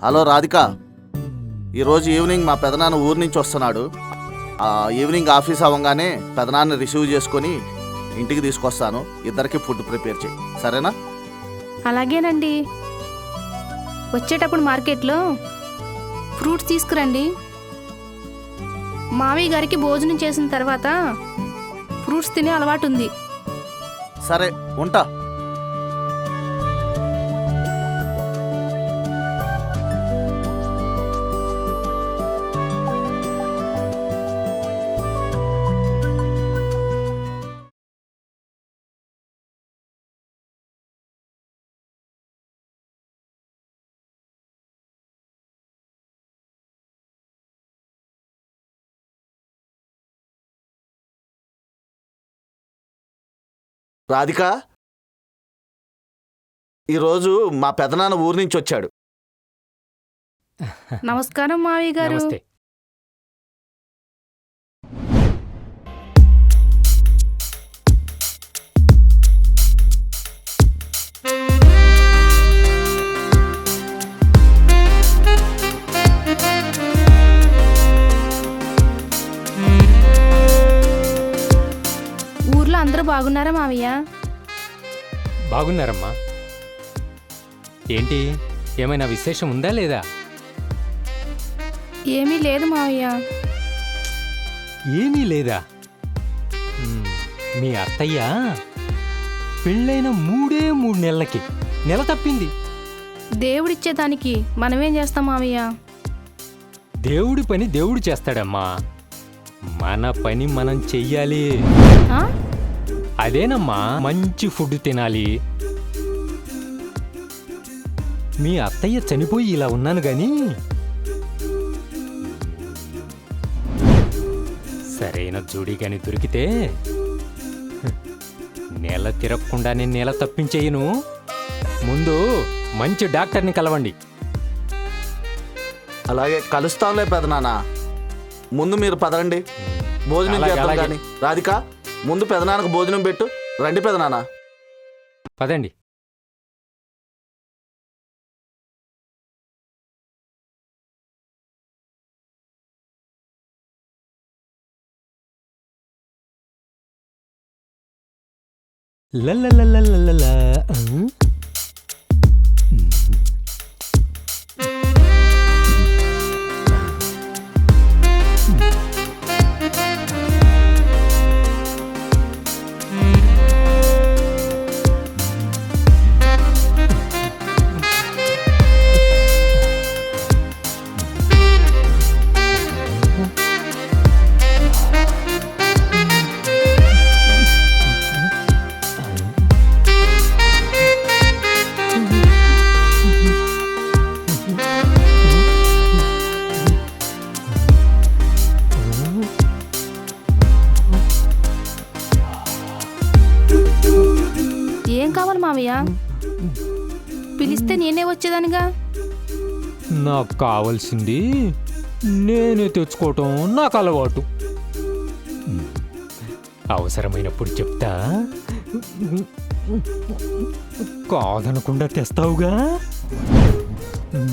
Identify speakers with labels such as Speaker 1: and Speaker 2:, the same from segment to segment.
Speaker 1: Hello Radhika, ఈరోజు evening మా పెదనాన్న ఊరి నుంచి వస్తున్నాడు. ఈవినింగ్ ఆఫీస్ అవ్వగానే పెదనాన్ని రిసీవ్ చేసుకొని ఇంటికి తీసుకొస్తాను. ఇద్దరికి ఫుడ్ ప్రిపేర్ చేయి, సరేనా?
Speaker 2: అలాగేనండి. వచ్చేటప్పుడు మార్కెట్లో ఫ్రూట్స్ తీసుకురండి. మావయ్య గారికి భోజనం చేసిన తర్వాత ఫ్రూట్స్ తినే అలవాటు ఉంది.
Speaker 1: సరే, ఉంటా. రాధిక, ఈరోజు మా పెదనాన్న ఊరి నుంచి వచ్చాడు.
Speaker 2: నమస్కారం మావయ్య గారు.
Speaker 3: నమస్తే.
Speaker 2: ఊర్లో అందరూ బాగున్నారా మావయ్య?
Speaker 3: బాగున్నారమ్మా. ఏంటి, ఏమైనా విశేషం ఉందా లేదా?
Speaker 2: ఏమీ లేదు మావయ్య.
Speaker 3: ఏమీ లేదా? మీ అత్తయ్య పెళ్ళైన 3 నెలలకి నెల తప్పింది.
Speaker 2: దేవుడిచ్చేదానికి మనమేం చేస్తాం మావయ్య?
Speaker 3: దేవుడి పని దేవుడు చేస్తాడమ్మా. మన పని మనం చెయ్యాలి.
Speaker 2: ఆ?
Speaker 3: అదేనమ్మా, మంచి ఫుడ్ తినాలి. మీ అత్తయ్య చనిపోయి ఇలా ఉన్నాను గాని సరైన జోడీ గాని దొరికితే నెల తిరగకుండానే నెల తప్పించేయను. ముందు మంచి డాక్టర్ని కలవండి.
Speaker 1: అలాగే, కలుస్తాంలే పెదనాన్న. ముందు మీరు పదరండి, భోజనం
Speaker 3: అలాగే,
Speaker 1: చేద్దాం
Speaker 3: అలాగే.
Speaker 1: కానీ. రాధిక, ముందు పెదనాన్నకు భోజనం పెట్టు. రండి పెదనాన్న.
Speaker 3: పదండి. లల్లలల్లలల్లలా.
Speaker 2: ఏం కావాలి మావయ్య? పిలిస్తే నేనే వచ్చేదానిగా.
Speaker 3: నాకు కావలసింది నేనే తెచ్చుకోవటం నాకు అలవాటు. అవసరమైనప్పుడు చెప్తా, కాదనకుండా తెస్తావుగా.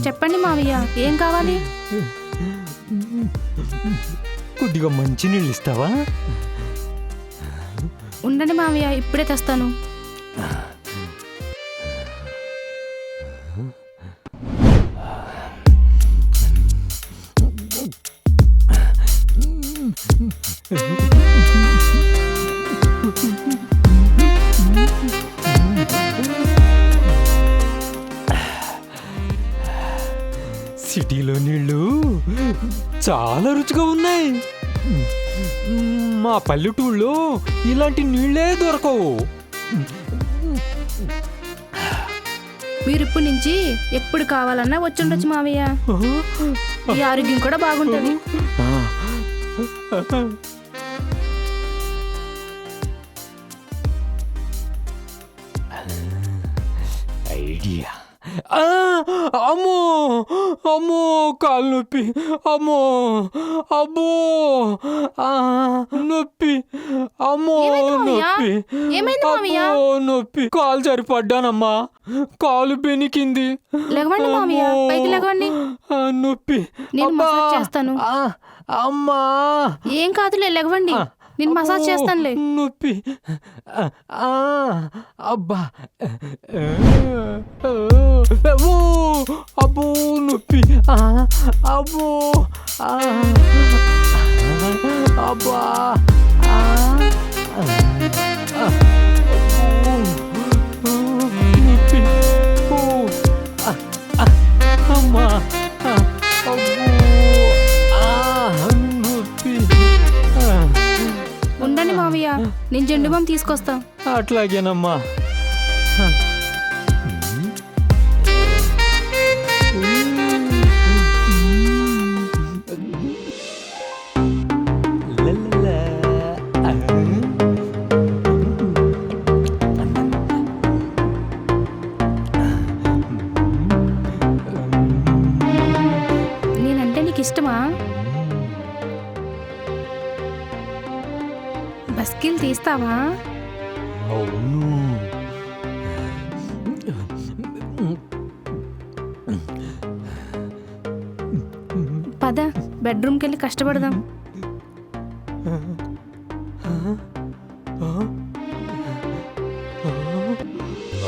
Speaker 2: చెప్పండి మావయ్య, ఏం కావాలి?
Speaker 3: కొద్దిగా మంచి నీళ్ళు ఇస్తావా?
Speaker 2: ఉండండి మావయ్య, ఇప్పుడే తెస్తాను.
Speaker 3: సిటీలో నీళ్ళు చాలా రుచిగా ఉన్నాయి. మా పల్లెటూళ్ళలో ఇలాంటి నీళ్ళే దొరకవు.
Speaker 2: మీరిప్పటి నుంచి ఎప్పుడు కావాలన్నా వచ్చుండొచ్చు మావయ్య. ఈ ఆరోగ్యం కూడా బాగుంటుంది.
Speaker 3: ఐడియా ఆ! అమ్మో! అమ్మో! కాలు నొప్పి. అమ్మో! అబ్బో! ఆ! నొప్పి. అమ్మో!
Speaker 2: ఏమైంది మావయ్య?
Speaker 3: నొప్పి.
Speaker 2: ఏమైంది మావయ్య?
Speaker 3: అబ్బో! నొప్పి. కాలు జారి పడ్డానమ్మా. కాలు బెనికింది.
Speaker 2: లెగవండి మావయ్య,
Speaker 3: అమ్మో!
Speaker 2: పైకి లెగవండి.
Speaker 3: నొప్పి.
Speaker 2: నేను
Speaker 3: అబ్బా!
Speaker 2: మసాజ్ చేస్తాను.
Speaker 3: అమ్మా!
Speaker 2: ఏం కాదులే, లెగవండి. నేను మసాజ్
Speaker 3: అబ్బో!
Speaker 2: చేస్తానులే.
Speaker 3: నొప్పి. ఆ! అబ్బా! ఓ! అబ్బో! నొప్పి. అబ్బో! అబ్బా! నొప్పి. ఓ! అమ్మా! అబ్బో! నొప్పి.
Speaker 2: ఉండండి మావయ్య, నేను జెండు బామ్ తీసుకొస్తా.
Speaker 3: అట్లాగేనమ్మా.
Speaker 2: నేనంటే నీకు ఇష్టమా? బస్కిల్ తీస్తావా?
Speaker 3: అవును.
Speaker 2: పద, బెడ్రూమ్కి వెళ్ళి కష్టపడదాం.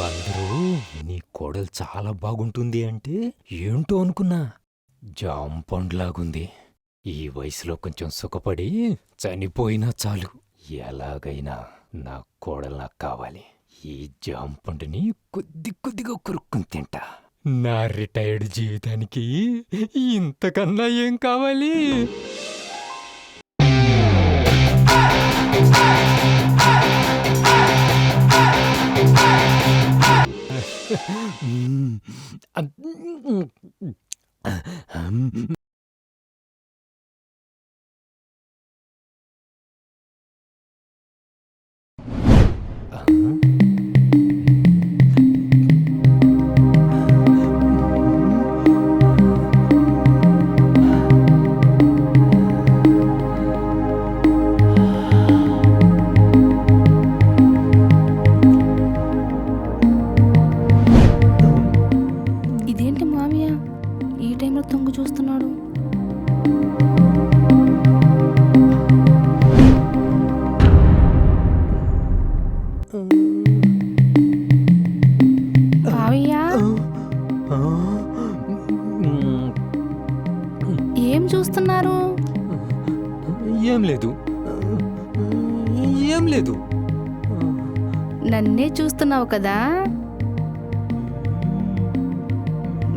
Speaker 3: అందరూ నీ కోడలు చాలా బాగుంటుంది అంటే ఏంటో అనుకున్నా. జామ పండులాగుంది. ఈ వయసులో కొంచెం సుఖపడి చనిపోయినా చాలు. ఎలాగైనా నా కోడలు నాకు కావాలి. ఈ జామ పండుని కొద్ది కొద్దిగా కొరుక్కుని తింటా. నా రిటైర్డ్ జీవితానికి ఇంతకన్నా ఏం కావాలి?
Speaker 2: ఇదేంటి మావయ్య ఈ టైంలో తొంగు చూస్తున్నాడు? మావయ్య, ఏం చూస్తున్నారు?
Speaker 3: ఏం లేదు, ఏం లేదు.
Speaker 2: నన్నే చూస్తున్నావు కదా?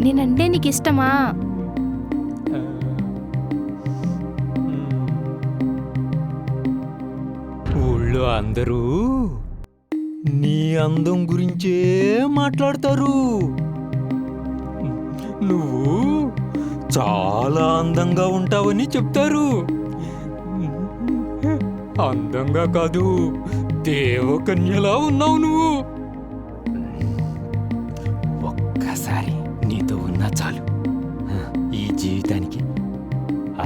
Speaker 2: నేనంటే నీకు ఇష్టమా?
Speaker 3: ఊళ్ళో అందరూ నీ అందం గురించే మాట్లాడతారు. నువ్వు చాలా అందంగా ఉంటావని చెప్తారు. అందంగా కాదు, దేవకన్యలా ఉన్నావు నువ్వు. ఒక్కసారి నీతో ఉన్నా చాలు, ఈ జీవితానికి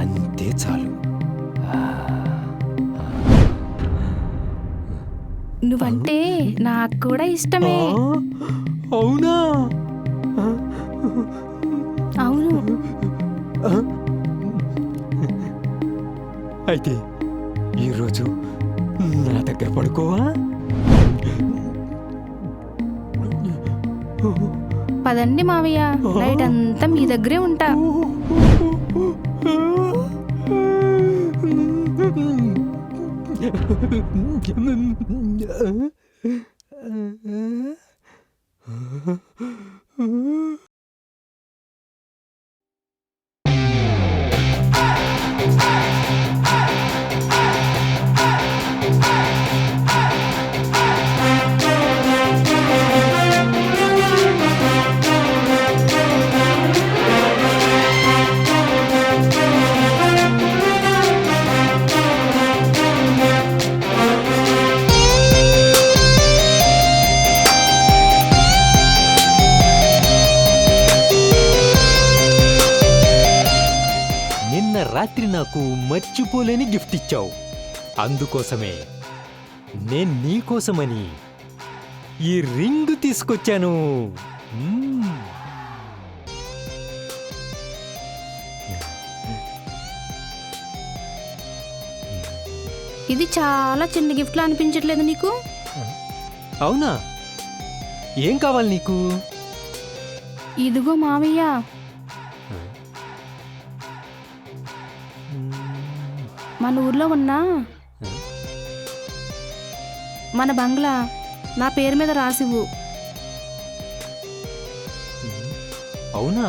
Speaker 3: అంతే చాలు.
Speaker 2: నువ్వంటే నాకు కూడా ఇష్టమే.
Speaker 3: అవునా?
Speaker 2: అవును.
Speaker 3: అయితే ఈరోజు నా దగ్గర పడుకోవా?
Speaker 2: పదండి మావయ్య, నైట్ అంతా మీ దగ్గరే ఉంటా.
Speaker 3: రాత్రి నాకు మర్చిపోలేని గిఫ్ట్ ఇచ్చావు. అందుకోసమే నేను నీకోసమని ఈ రింగ్ తీసుకొచ్చాను. మ్మ్.
Speaker 2: ఇది చాలా చిన్న గిఫ్ట్లా అనిపించట్లేదు నీకు?
Speaker 3: అవునా? ఏం కావాలి నీకు?
Speaker 2: ఇదిగో మావయ్య, మన ఊర్లో ఉన్న మన బంగ్లా నా పేరు మీద రాసివ్వు.
Speaker 3: అవునా?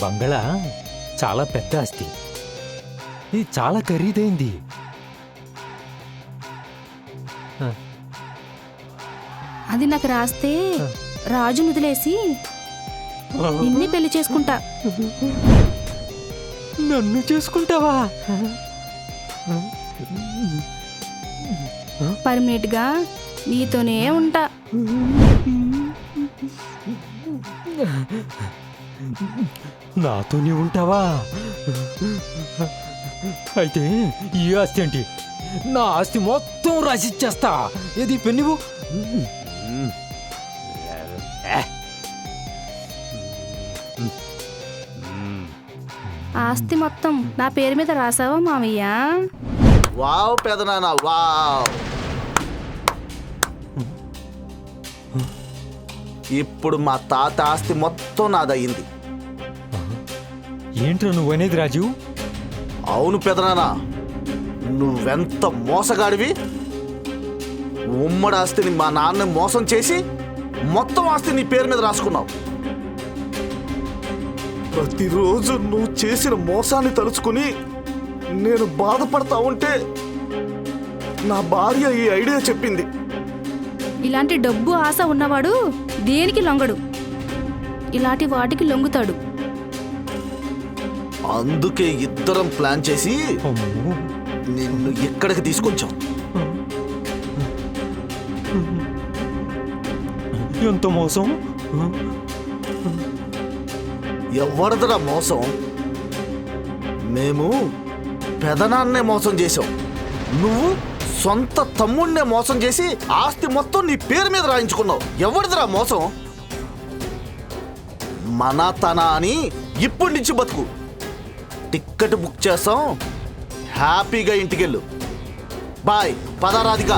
Speaker 3: బంగళా చాలా పెద్ద ఆస్తి. ఇది చాలా ఖరీదైంది.
Speaker 2: అది నాకు రాస్తే రాజును వదిలేసి నిన్నే పెళ్లి చేసుకుంటా.
Speaker 3: నన్ను చేసుకుంటావా?
Speaker 2: పర్మనెంట్ గా నీతోనే ఉంటా.
Speaker 3: నాతోనే ఉంటావా? అయితే ఈ ఆస్తి ఏంటి? నా ఆస్తి మొత్తం రాసిచ్చేస్తా. ఏది పెన్నివు?
Speaker 2: ఆస్తి మొత్తం నా పేరు మీద రాసావా మావయ్య?
Speaker 1: వావ్ పెదనాన్న, వావ్. ఇప్పుడు మా తాత ఆస్తి మొత్తం నాదయ్యింది.
Speaker 3: ఏంట్రా నువ్వనేది రాజు?
Speaker 1: అవును పెదనాన్న, నువ్వెంత మోసగాడివి. ఉమ్మడి ఆస్తిని మా నాన్న మోసం చేసి మొత్తం ఆస్తి నీ పేరు మీద రాసుకున్నావు. ప్రతిరోజు నువ్వు చేసిన మోసాన్ని తలుచుకుని నేను బాధపడతా ఉంటే నా భార్య ఈ ఐడియా చెప్పింది.
Speaker 2: ఇలాంటి డబ్బు ఆశ ఉన్నవాడు దేనికి లొంగడు, ఇలాంటి వాటికి లొంగుతాడు.
Speaker 1: అందుకే ఇద్దరం ప్లాన్ చేసి
Speaker 3: అమ్మో.
Speaker 1: నిన్ను ఎక్కడికి తీసుకొచ్చాం.
Speaker 3: ఎంత మోసం!
Speaker 1: ఎవరిదరా మోసం? మేము పెదనాన్నే మోసం చేసాం. నువ్వు సొంత తమ్ముడినే మోసం చేసి ఆస్తి మొత్తం నీ పేరు మీద రాయించుకున్నావు. ఎవరిదిరా మోసం? మన తన అని ఇప్పటి నుంచి బతుకు. టిక్కెట్ బుక్ చేస్తాం, హ్యాపీగా ఇంటికెళ్ళు. బాయ్. పద రాధిక.